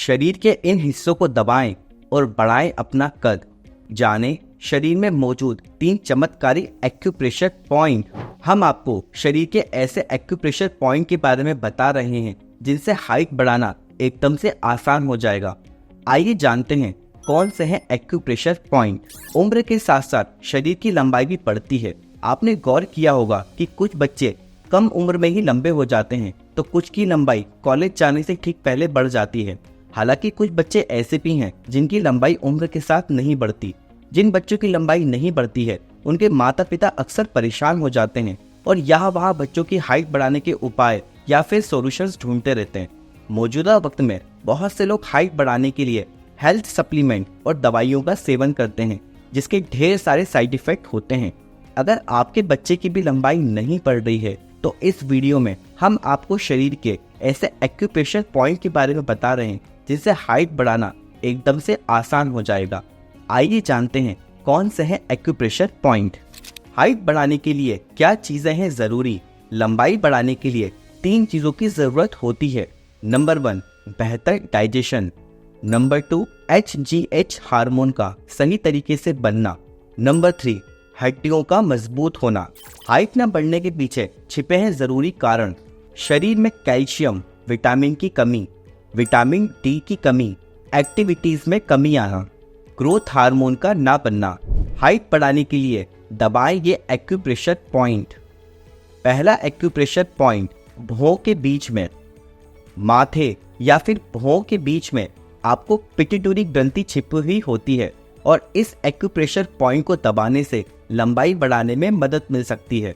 शरीर के इन हिस्सों को दबाएं और बढ़ाएं अपना कद। जानें शरीर में मौजूद 3 चमत्कारी एक्यूप्रेशर पॉइंट। हम आपको शरीर के ऐसे एक्यूप्रेशर पॉइंट के बारे में बता रहे हैं जिनसे हाइट बढ़ाना एकदम से आसान हो जाएगा। आइए जानते हैं कौन से हैं एक्यूप्रेशर पॉइंट। उम्र के साथ साथ शरीर की लंबाई भी बढ़ती है। आपने गौर किया होगा कि कुछ बच्चे कम उम्र में ही लंबे हो जाते हैं, तो कुछ की लंबाई कॉलेज जाने से ठीक पहले बढ़ जाती है। हालांकि कुछ बच्चे ऐसे भी हैं जिनकी लंबाई उम्र के साथ नहीं बढ़ती। जिन बच्चों की लंबाई नहीं बढ़ती है उनके माता पिता अक्सर परेशान हो जाते हैं और यहाँ वहाँ बच्चों की हाइट बढ़ाने के उपाय या फिर सॉल्यूशंस ढूंढते रहते हैं। मौजूदा वक्त में बहुत से लोग हाइट बढ़ाने के लिए हेल्थ सप्लीमेंट और दवाइयों का सेवन करते हैं, जिसके ढेर सारे साइड इफेक्ट होते हैं। अगर आपके बच्चे की भी लंबाई नहीं बढ़ रही है तो इस वीडियो में हम आपको शरीर के ऐसे एक्यूप्रेशर पॉइंट के बारे में बता रहे हैं जिससे हाइट बढ़ाना एकदम से आसान हो जाएगा। आइए जानते हैं कौन से हैं एक्यूप्रेशर पॉइंट। हाइट बढ़ाने के लिए क्या चीजें हैं जरूरी। लंबाई बढ़ाने के लिए 3 चीजों की जरूरत होती है। नंबर 1, बेहतर डाइजेशन। नंबर 2, HGH हार्मोन का सही तरीके से बनना। नंबर 3, हड्डियों का मजबूत होना। हाइट न बढ़ने के पीछे छिपे हैं जरूरी कारण। शरीर में कैल्शियम, विटामिन की कमी, विटामिन डी की कमी, एक्टिविटीज में कमी आना, ग्रोथ हार्मोन का ना बनना। हाइट बढ़ाने के लिए दबाएं ये एक्यूप्रेशर पॉइंट। पहला एक्यूप्रेशर पॉइंट भौं के बीच में। माथे या फिर भौं के बीच में आपको पिट्यूटरी ग्रंथि छिपी हुई होती है और इस एक्यूप्रेशर पॉइंट को दबाने से लंबाई बढ़ाने में मदद मिल सकती है।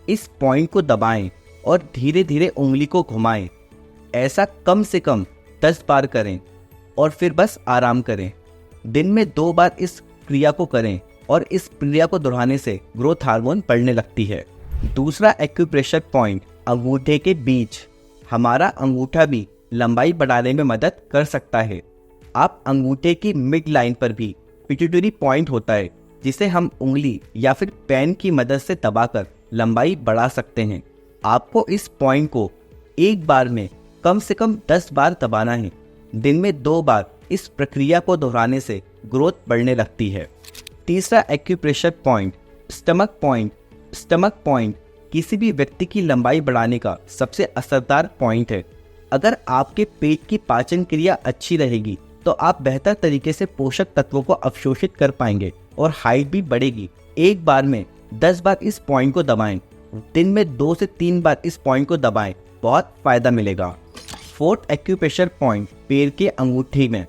इस पॉइंट को दबाएं और धीरे धीरे उंगली को घुमाएं। ऐसा कम से कम 10 बार करें और फिर बस आराम करें। दिन में 2 बार इस क्रिया को करें और इस क्रिया को दोहराने से ग्रोथ हार्मोन बढ़ने लगती है। दूसरा एक्यूप्रेशर पॉइंट अंगूठे के बीच। हमारा अंगूठा भी लंबाई बढ़ाने में मदद कर सकता है। आप अंगूठे की मिड लाइन पर भी पिट्यूटरी पॉइंट होता है जिसे हम उंगली या फिर पेन की मदद से दबाकर लंबाई बढ़ा सकते हैं। आपको इस पॉइंट को एक बार में कम से कम 10 बार दबाना है। दिन में 2 बार इस प्रक्रिया को दोहराने से ग्रोथ बढ़ने लगती है। तीसरा acupressure point stomach point. Stomach point किसी भी व्यक्ति की लंबाई बढ़ाने का सबसे असरदार पॉइंट है। अगर आपके पेट की पाचन क्रिया अच्छी रहेगी तो आप बेहतर तरीके से पोषक तत्वों को अवशोषित कर पाएंगे और हाइट भी बढ़ेगी। एक बार में 10 बार इस पॉइंट को दबाएं। दिन में 2 से 3 बार इस पॉइंट को दबाएं, बहुत फायदा मिलेगा। फोर्थ एक्यूप्रेशर पॉइंट पैर के अंगूठे में।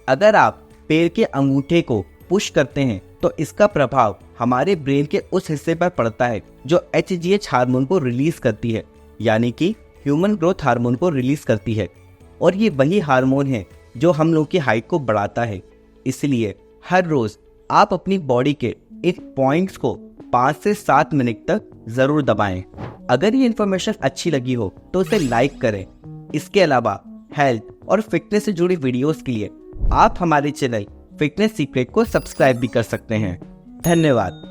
अगर आप पैर के अंगूठे को पुश करते हैं तो इसका प्रभाव हमारे ब्रेन के उस हिस्से पर पड़ता है जो HGH हार्मोन को रिलीज करती है, यानी कि ह्यूमन ग्रोथ हार्मोन को रिलीज करती है। और ये वही हार्मोन है जो हम लोग की हाइट को बढ़ाता है। इसलिए हर रोज आप अपनी बॉडी के इन पॉइंट्स को 5 से 7 मिनट तक जरूर दबाएं। अगर ये इन्फॉर्मेशन अच्छी लगी हो तो उसे लाइक करें। इसके अलावा हेल्थ और फिटनेस से जुड़ी वीडियोस के लिए आप हमारे चैनल फिटनेस सीक्रेट को सब्सक्राइब भी कर सकते हैं। धन्यवाद।